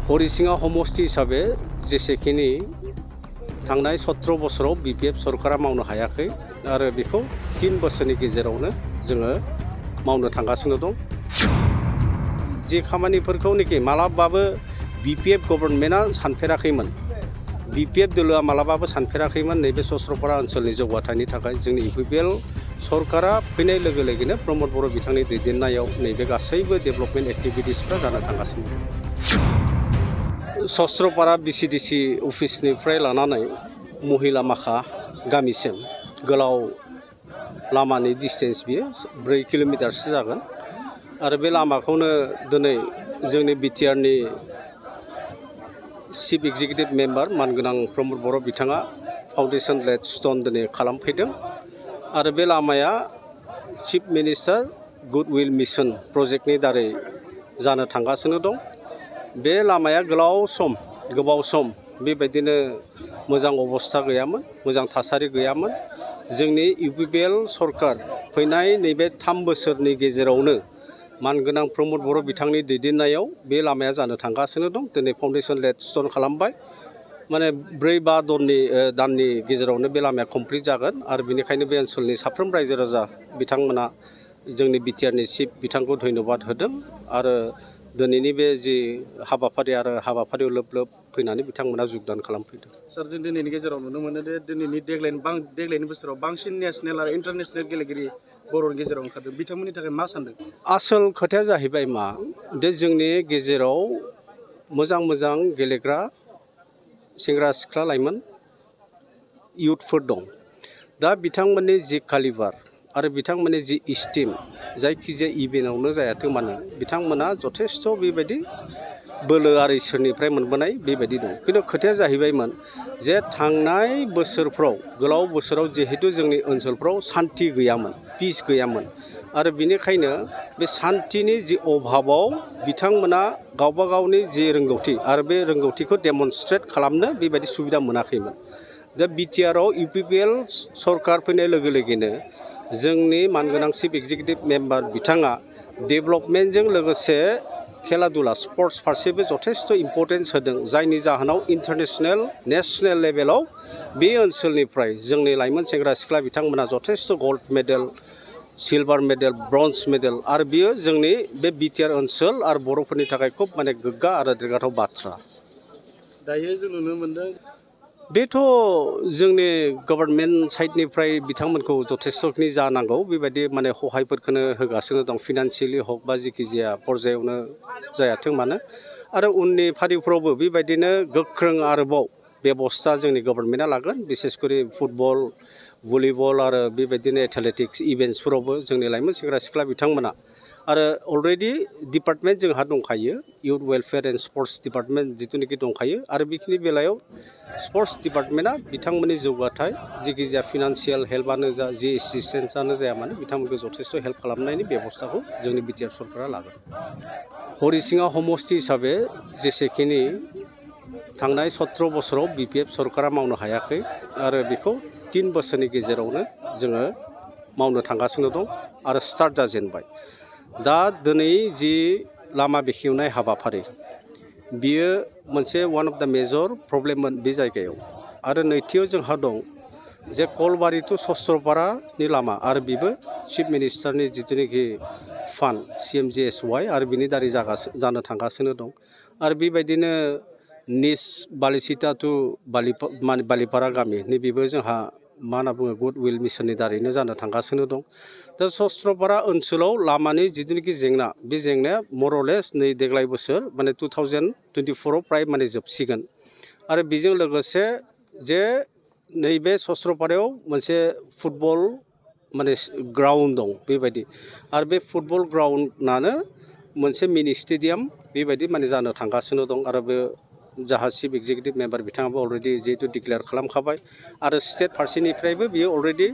हरिसिङा समष्टि हिसाबै जेसेखिनि थांनाय 17 बोसोराव बिपिएफ सरकारा मावनो हायाखै आरो बेखौ 3 बोसोरनि गेजेरावनो जोङो मावनो थांगासिनो दं। जे खामानिफोरखौनोखि मालाबाबो बिपिएफ गभर्नमेन्टआ सानफेराखैमोन, बिपिएफ दोलोआ मालाबाबो सानफेराखैमोन नैबे सस्त्रपारा ओनसोलनि जौगाथायनि थाखाय जोंनि इउपिपिएल सरकारा फैनाय लोगो लोगोनो प्रमद बर' बिथांनि दैदेननायाव नैबे गासैबो डेभेलपमेन्ट एक्टिभिटिसफ्रा जानो थांगासिनो दं। सस्त्रपारा बिसिडिसि अफिसनिफ्राय लानानै महिला माखा गामिसिम गोलाव लामानि डिस्टेन्स बियो 4 किल'मिटारसो जागोन आरो बे लामाखौनो दिनै जोंनि बिटिआरनि चिफ एक्जिकिउटिभ मेम्बार मानगोनां प्रमद बर' बिथाङा फाउन्डेसन लेड स्टन दिनै खालामफैदों आरो बे लामाया चिफ मिनिस्टार गुडविल मिशन प्रजेक्टनि दारै जानो थांगासिनो दं। बे लामाया गोबाव सम बेबायदिनो मोजां अबस्था गैयामोन, मोजां थासारि गैयामोन। जोंनि इउपिपिएल सरकार फैनाय नैबे 3 बोसोरनि गेजेरावनो मानगोनां प्रमद बर' बिथांनि दैदेननायाव बे लामाया जानो थांगासिनो दं। दिनै फाउन्डेसन लेड स्टन खालामबाय, माने 4-5 दाननि गेजेरावनो बे लामाया कमप्लिट जागोन आरो बेनिखायनो बे ओनसोलनि साफ्रोम रायजो राजा बिथांमोना जोंनि बिटिआरनि चिफ बिथांखौ धन्यबाद होदों आरो दिनैनि बे जि हाबाफारियाव लोब लोब फैनानै बिथांमोना जगदान खालामफैदों। सार, जों दिनैनि गेजेराव नुनो मोनो दे दिनैनि देग्लायनि बोसोराव बांसिन नेशनेल आरो इन्टारनेशनेल गेलेगिरि बर'नि गेजेराव ओंखारदों, बिथांमोननि थाखाय मा सानदों? आसल खोथाया जाहैबाय मा दे जोंनि गेजेराव मोजां गेलेग्रा सेंग्रा सिख्ला लाइमोन इयुथफोर दं। दा बिथांमोननि जि कालिबार आरो बिथांमोननि जि इस्टिम जायखिजाया इभेन्टआवनो जायाथों मानो बिथांमोना जथेस्थ बेबायदि बोलो आरो इसोरनिफ्राय मोनबोनाय बेबायदि दं। खिन्थु खोथाया जाहैबायमोन जे थांनाय बोसोरफ्राव गोलाव बोसोराव जिहेतु जोंनि ओनसोलफ्राव सान्थि गैयामोन, पिस गैयामोन आरो बेनिखायनो बे सान्थिनि जि अभाबाव बिथांमोना गावबा गावनि जि रोंगौथि आरो बे रोंगौथिखौ डेमनस्ट्रेट खालामनो बेबायदि सुबिदा मोनाखैमोन। दा बिटिआरआव इउपिपिएल सरकार फैनाय लोगो लोगोनो जोंनि मानगोनां चिफ एक्जिकिउटिभ मेम्बार बिथाङा डेभेलपमेन्टजों लोगोसे खेला दुला स्पर्ट्स फारसेबो जथेस्थ इम्पर्टेन्स होदों, जायनि जाहोनाव इन्टारनेशनेल नेशनेल लेभेलाव बे ओनसोलनिफ्राय जोंनि लाइमोन सेंग्रा सिख्ला बिथांमोना जथेस्थ gold medal, silver medal, bronze medal आरो बियो जोंनि बे बिटिआर ओनसोल आरो बर'फोरनि थाखाय खुब माने गोग्गा आरो देरगाथाव बाथ्रा। दायो जों नुनो मोनदों बेथ' जोंनि गभर्नमेन्ट साइडनिफ्राय बिथांमोनखौ जथेस्थखिनि जानांगौ बेबायदि माने सहायफोरखौनो होगासिनो दं, फिनान्सियेलि हक बा जेखि जाया पर्यायावनो जायाथों मानो आरो उननि फारिफ्रावबो बेबायदिनो गोख्रों आरोबाव बेबस्था जोंनि गभर्नमेन्टआ लागोन, बिसेसकरि फुटबल, भलिबल आरो बेबायदिनो एथलेटिक्स इभेन्ट्सफोरावबो जोंनि लाइमोन सेंग्रा सिख्ला बिथांमोना आरो अलरेडि डिपार्टमेन्ट जोंहा दंखायो, youth welfare and sports department जिथुनिखि दंखायो आरो बेखिनि बेलायाव स्पर्ट्स डिपार्टमेन्टआ बिथांमोननि जौगाथाय जेखिजाया फिनान्सियेल हेल्पआनो जा जि एसिस्टेन्सआनो जाया मानो बिथांमोनखौ जथेस्थ हेल्प खालामनायनि बेबस्थाखौ जोंनि बिटिआर सरकारा लागोन। हरिसिङा समष्टि हिसाबै जेसेखिनि थांनाय 17 बोसोराव बिपिएफ सरकारा मावनो हायाखै आरो बेखौ 3 बोसोरनि गेजेरावनो जोङो मावनो थांगासिनो दं आरो स्टार्ट जाजेनबाय। दा दिनै जि लामा बेखेवनाय हाबाफारि बियो मोनसे वान अफ द मेजर प्रब्लेममोन बे जायगायाव आरो नैथियाव जोंहा दं जे कलबारि टु सस्त्रपारानि लामा आरो बेबो चिफ मिनिस्टारनि जिथुनिखि फान्ड CMGSY आरो बिनि दारै जानो थांगासिनो दं आरो बेबायदिनो निस बालिसिटा टु बालिपारा गामि नैबेबो जोंहा मा होनना बुङो गुडविल मिशननि दारैनो जानो थांगासिनो दं। दा सस्त्रपारा ओनसोलाव लामानि जिथुनिखि जेंना बे जेंनाया मरलेस नै देग्लाय बोसोर माने 2024आव प्राय माने जोबसिगोन आरो बेजों लोगोसे जे नैबे सस्त्रपारायाव मोनसे फुटबल माने ग्राउन्ड दं बेबायदि आरो बे फुटबल ग्राउन्डआनो मोनसे मिनि स्टेडियाम बेबायदि माने जानो थांगासिनो दं आरो बे जाहा चिफ एक्जिकिउटिभ मेम्बार बिथाङाबो अलरेडि जिहेतु डिक्लेयार खालामखाबाय आरो स्टेट फारसेनिफ्रायबो बियो अलरेडि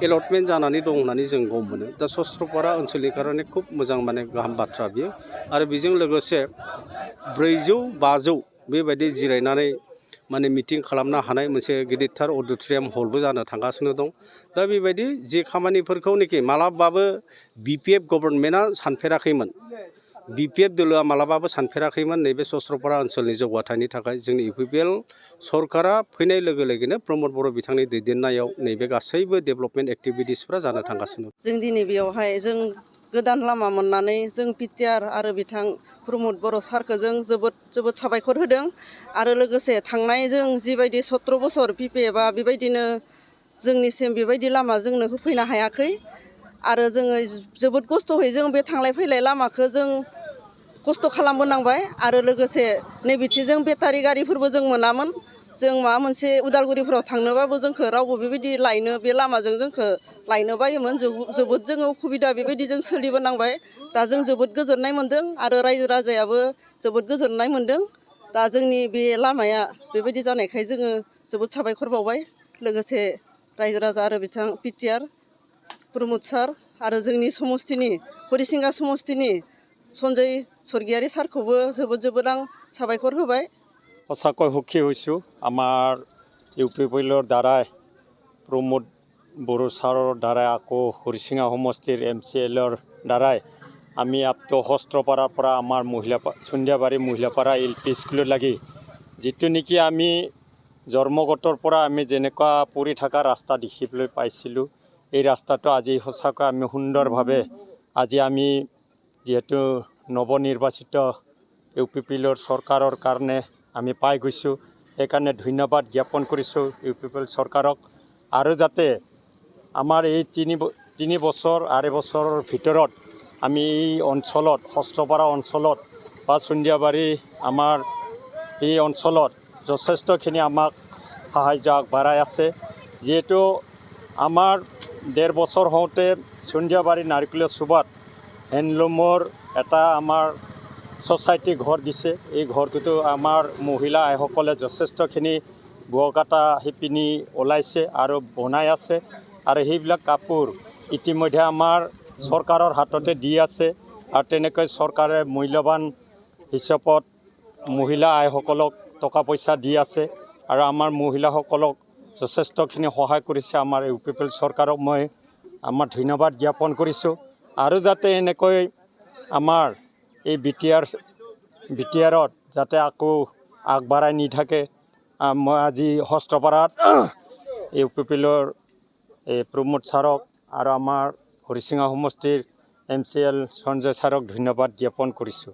एलटमेन्ट जानानै दं होननानै जों गम मोनो। दा सस्त्रपारा ओनसोलनि कारणे खुब मोजां माने गाहाम बाथ्रा बियो आरो बेजों लोगोसे 400-500 बेबायदि जिरायनानै माने मिटिं खालामनो हानाय मोनसे गिदिरथार अडिट'रियाम हलबो जानो थांगासिनो दं। दा बेबायदि जि खामानिफोरखौनोखि मालाबाबो बिपिएफ गभर्नमेन्टआ सानफेराखैमोन, BPF दलोआ मालाबाबो सानफेराखैमोन नैबे सस्त्रपारा ओनसोलनि जौगाथायनि थाखाय जोंनि UPPL सरकारा फैनाय लोगो लोगोनो प्रमद बर' बिथांनि दैदेननायाव नैबे गासैबो डेभेलपमेन्ट एक्टिभिटिसफोरा जानो थांगासिनो। जों दिनै बेयावहाय जों गोदान लामा मोननानै जों पिटिआर आरो बिथां प्रमद बर' सारखौ जों जोबोद साबायखर होदों आरो लोगोसे थांनाय जों जिबायदि 17 बोसोर PPFआ बेबायदिनो जोंनिसिम बेबायदि लामा जोंनो होफैनो हायाखै आरो जोङो जोबोद खस्थ'यै जों बे थांलाय फैलाय लामाखौ जों खस्थ' खालामबोनांबाय आरो लोगोसे नैबेथिं जों बेटारि गारिफोरबो जों मोनामोन जों माबा मोनसे उदालगुरिफोराव थांनोबाबो जोंखौ रावबो बेबायदि लायनो बे लामाजों जोंखौ लायनो बायोमोन जोबोद जोङो उसुबिदा बेबायदि जों सोलिबोनांबाय दा जों जोबोद गोजोननाय मोन्दों आरो रायजो राजायाबो जोबोद गोजोननाय मोन्दों दा जोंनि बे लामाया बेबायदि जानायखाय जोङो जोबोद साबायखर बावबाय लोगोसे रायजो राजा आरो बिथां पिटिआर प्रमद सार आरो जोंनि समस्तिनि हरिसिंगा समस्तिनि सन्जय स्वर्गियारि सारखौबो जोबोद आं साबायखर होबाय। সঁচাকৈ সুখী হৈছোঁ আমাৰ UPPLৰ দ্বাৰাই প্ৰমোদ বড়ো ছাৰৰ দ্বাৰাই আকৌ হৰিচিঙা সমষ্টিৰ MCLৰ দ্বাৰাই আমি আপটো সস্ত্ৰপাৰাৰ পৰা আমাৰ চন্দিয়াবাৰী মহিলাপাৰা LP স্কুলত লাগি যিটো নেকি আমি জন্মগতৰ পৰা আমি যেনেকুৱা পৰি থকা ৰাস্তা দেখিবলৈ পাইছিলোঁ এই ৰাস্তাটো আজি সঁচাকৈ আমি সুন্দৰভাৱে আজি আমি যিহেতু নৱনিৰ্বাচিত UPPLৰ চৰকাৰৰ কাৰণে আমি পাই গৈছোঁ সেইকাৰণে ধন্যবাদ জ্ঞাপন কৰিছোঁ UPPL চৰকাৰক আৰু যাতে আমাৰ এই তিনি বছৰ আঢ়ৈ বছৰৰ ভিতৰত আমি এই অঞ্চলত সস্ত্ৰপাৰা অঞ্চলত বা চন্দিয়াবাৰী আমাৰ এই অঞ্চলত যথেষ্টখিনি আমাক সাহায্য আগবঢ়াই আছে যিহেতু আমাৰ 1.5 বছৰ হওঁতে চন্দিয়াবাৰী নাৰিকলীয়া চুবাত হেণ্ডলুমৰ এটা আমাৰ ছ'চাইটি ঘৰ দিছে এই ঘৰটোতো আমাৰ মহিলা আইসকলে যথেষ্টখিনি বোৱা কটা শিপিনী ওলাইছে আৰু বনাই আছে আৰু সেইবিলাক কাপোৰ ইতিমধ্যে আমাৰ চৰকাৰৰ হাততে দি আছে আৰু তেনেকৈ চৰকাৰে মূল্যৱান হিচাপত মহিলা আইসকলক টকা পইচা দি আছে আৰু আমাৰ মহিলাসকলক যথেষ্টখিনি সহায় কৰিছে আমাৰ UPPL চৰকাৰক মই আমাৰ ধন্যবাদ জ্ঞাপন কৰিছোঁ আৰু যাতে এনেকৈ আমাৰ এই BTRত যাতে আকৌ আগবঢ়াই নি থাকে মই আজি সস্ত্ৰপাৰাত UPPLৰ এই প্ৰমোদ ছাৰক আৰু আমাৰ হৰিচিঙা সমষ্টিৰ MCL সঞ্জয় ছাৰক ধন্যবাদ জ্ঞাপন কৰিছোঁ।